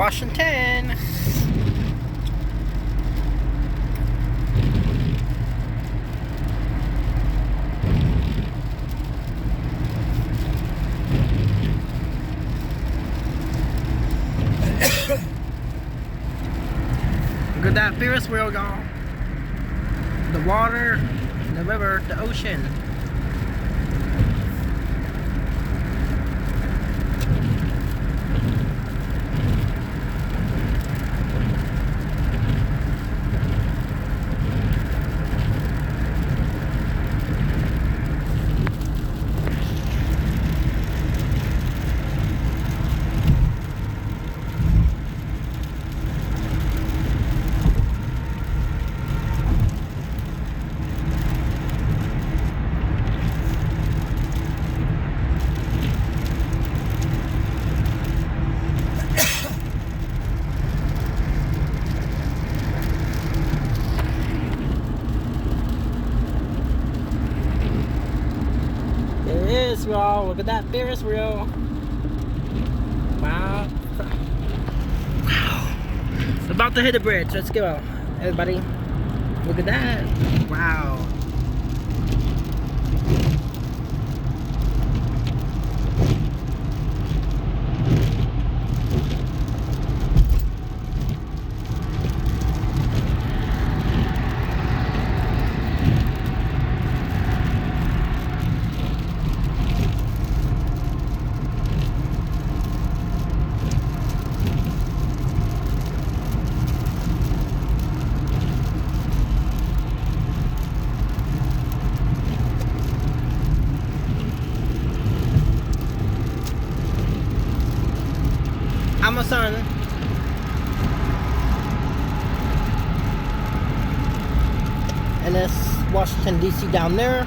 Washington. Look at that Ferris wheel, y'all. The water, the river, the ocean. Y'all, look at that Ferris wheel. Wow. Wow. About to hit the bridge. Let's go, everybody. Look at that. Wow. Amazon. And that's Washington DC down there.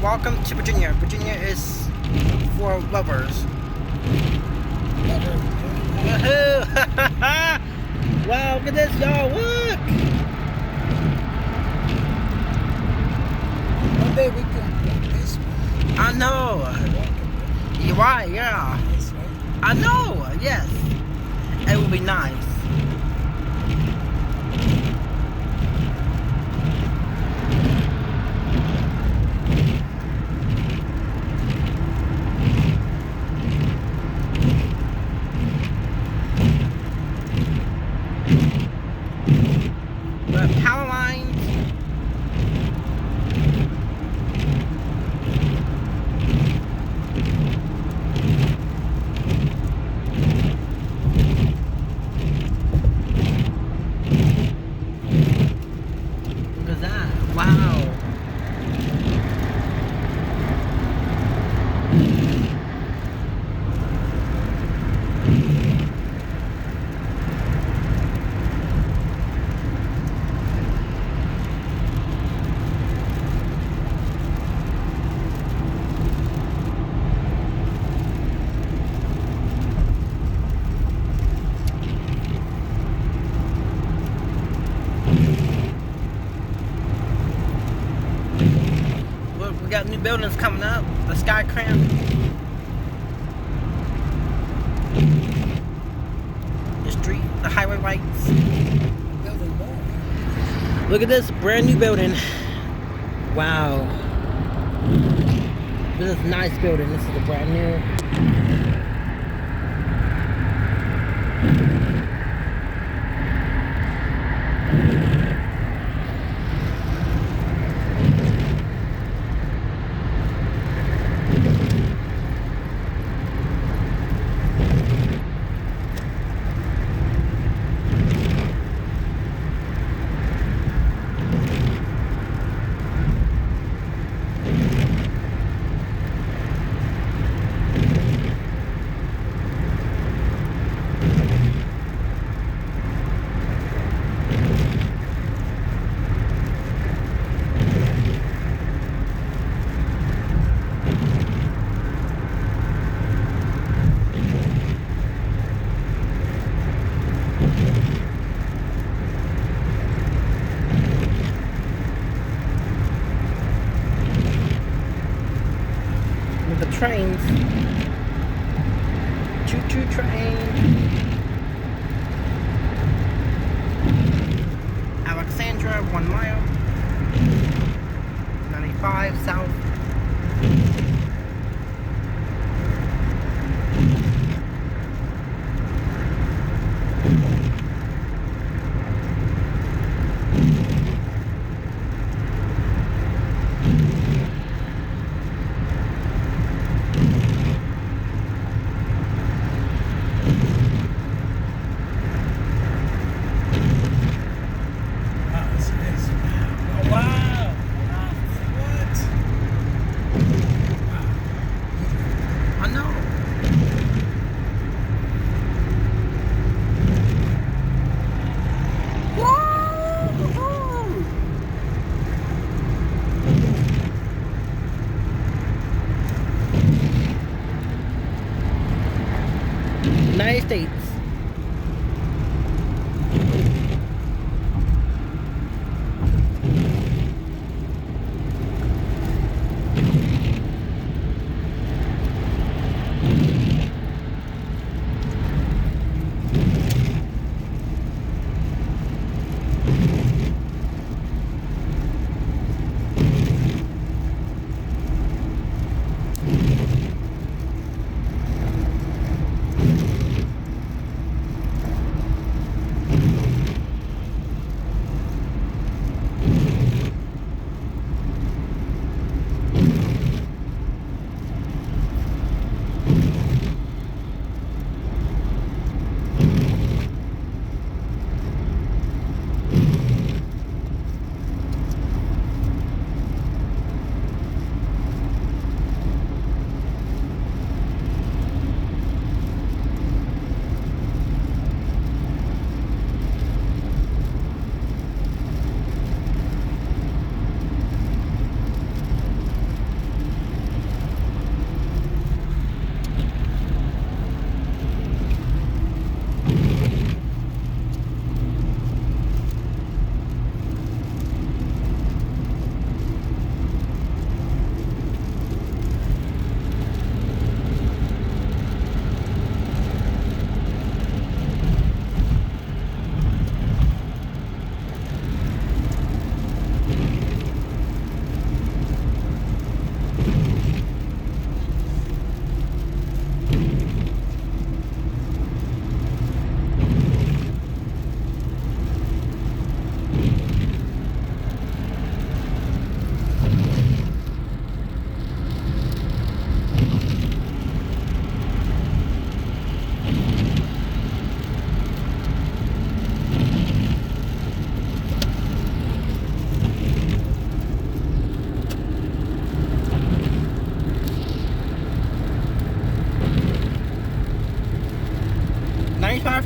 Welcome to Virginia. Virginia is for lovers. Woohoo! Wow, look at this, y'all. Look! One day we can walk this way. I know. You're right, yeah. This way. I know, yes. It would be nice. But power lines. Look at that. Wow. Look, we got new buildings coming up. The Sky Cram. The street, the highway lights. Building more. Look at this brand new building. Wow. This is a nice building. This is a brand new. trains. Choo-choo train. Alexandra, 1 mile. 95 south. Wow, this is. Oh, wow. What? Wow. I know. Woo! United States.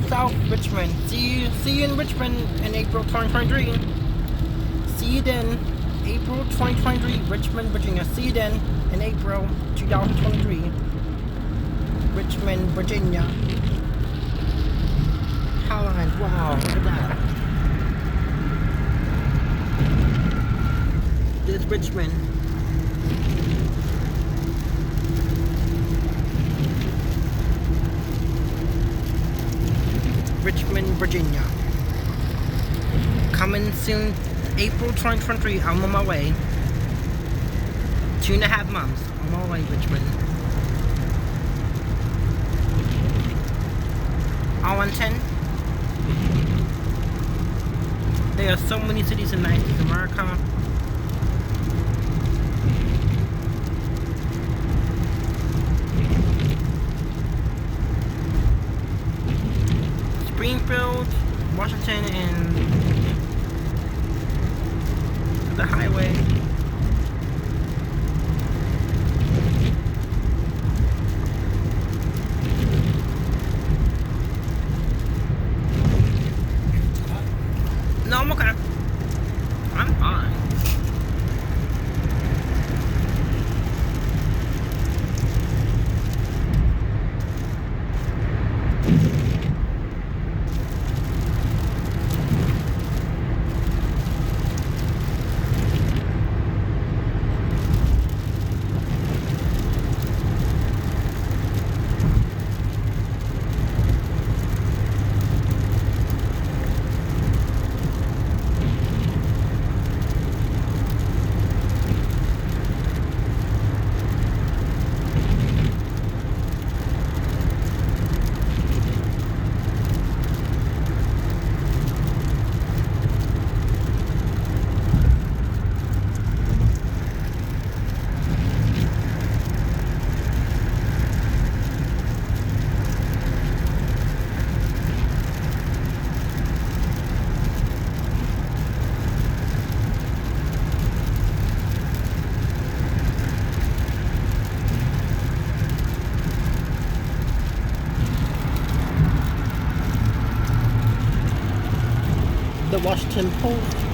South Richmond. See you in Richmond in April 2023. See you then, April 2023, Richmond, Virginia. See you then in April 2023, Richmond, Virginia. Holland, wow, look at that. This is Richmond. Richmond, Virginia. Coming soon, April 2023. I'm on my way. 2.5 months. I'm on my way, Richmond. Arlington. There are so many cities in the United States of America. Springfield, Washington, and the highway. No, I'm okay. I'm fine. Washington Post.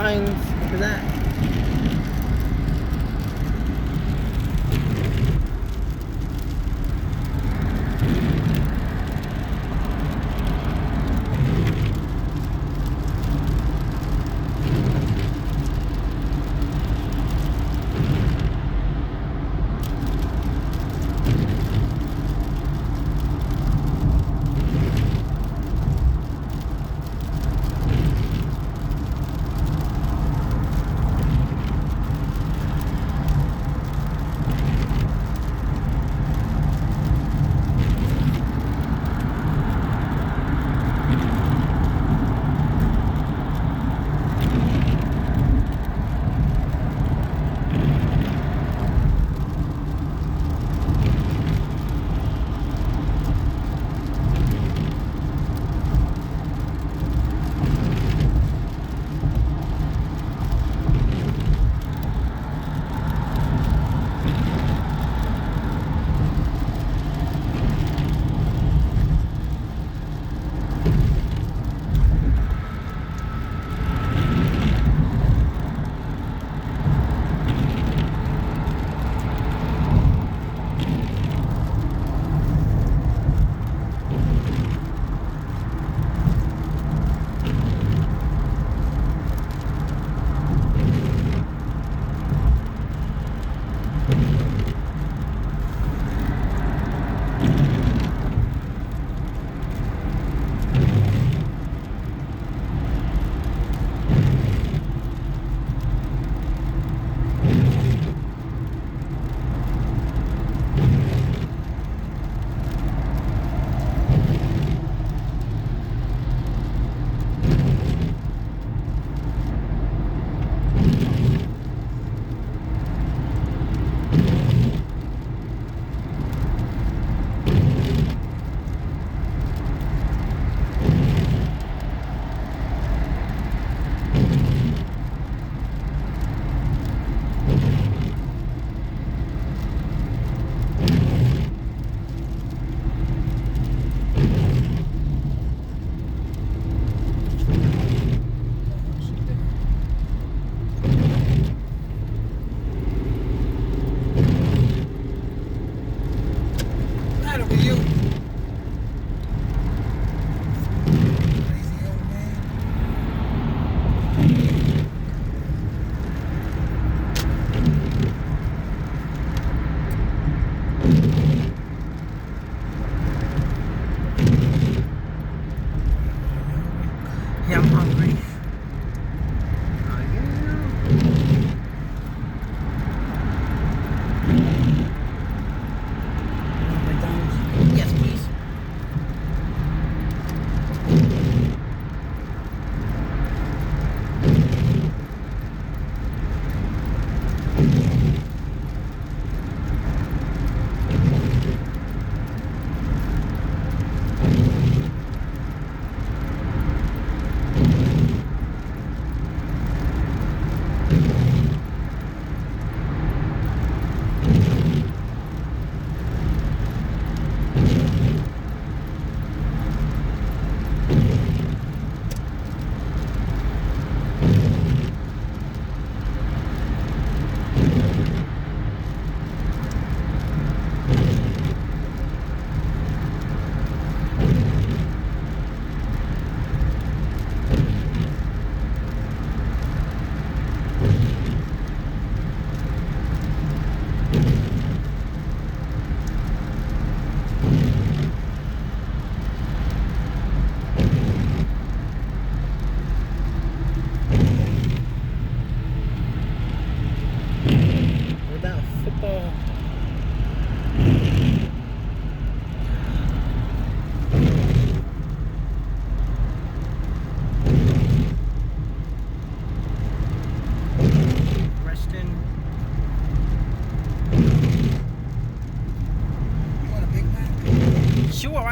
lines for that.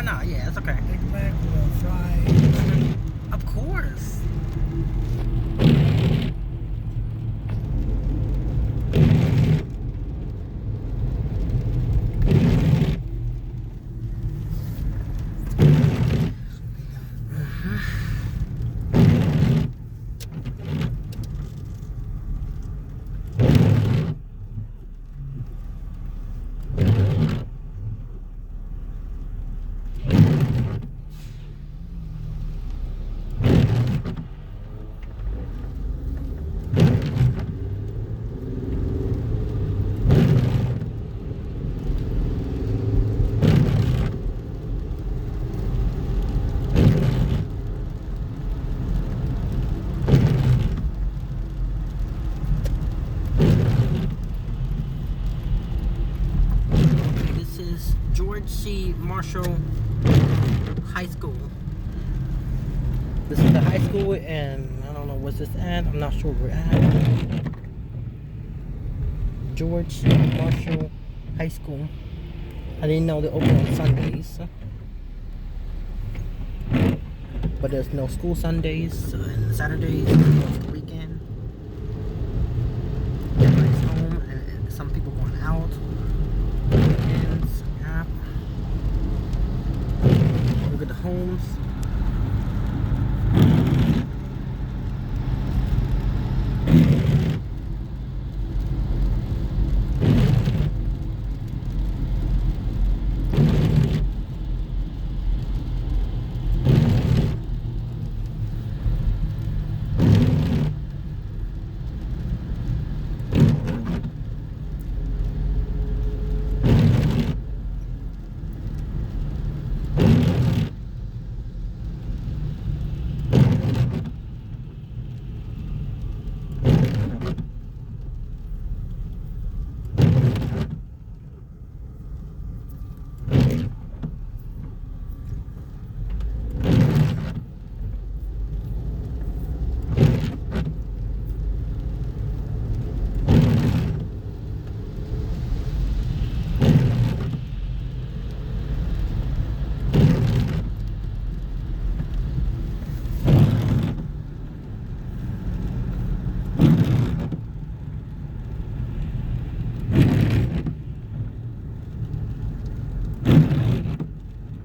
not? Yeah, it's okay. Big Mac with fries. Of course. George C. Marshall High School. This is the high school, and I don't know what's this at. I'm not sure where we're at. George C. Marshall High School. I didn't know they open on Sundays, but there's no school Sundays and Saturdays. It's the weekend. Everybody's home, and some people going out. Weekends, yeah. Look at the homes.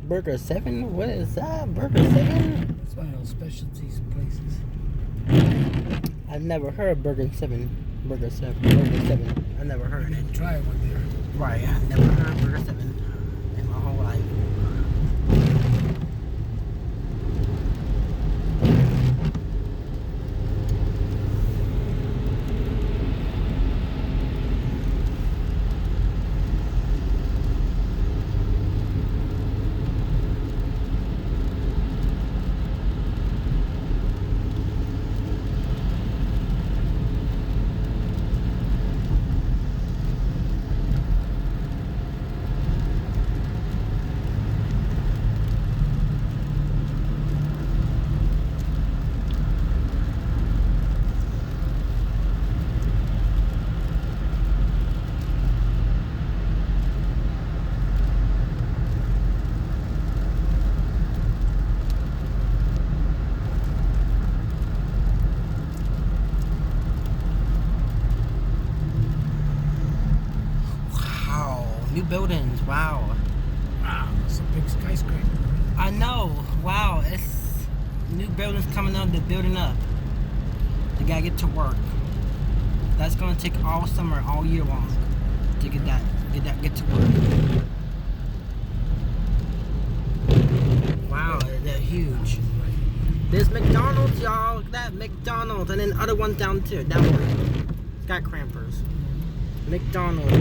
Burger 7? What is that? Burger 7? It's one of those specialties places. I've never heard of Burger 7. Burger 7. Burger 7. I never heard I it. didn't try one there. Right, I never heard of Burger 7 in my whole life. New buildings, wow. Wow, that's a big skyscraper. I know, wow. It's new buildings coming up, they're building up. They gotta get to work. That's gonna take all summer, all year long to get to work. Wow, they're huge. There's McDonald's, y'all. Look at that, McDonald's, and then other ones down there, down there. Skyscrapers. McDonald's.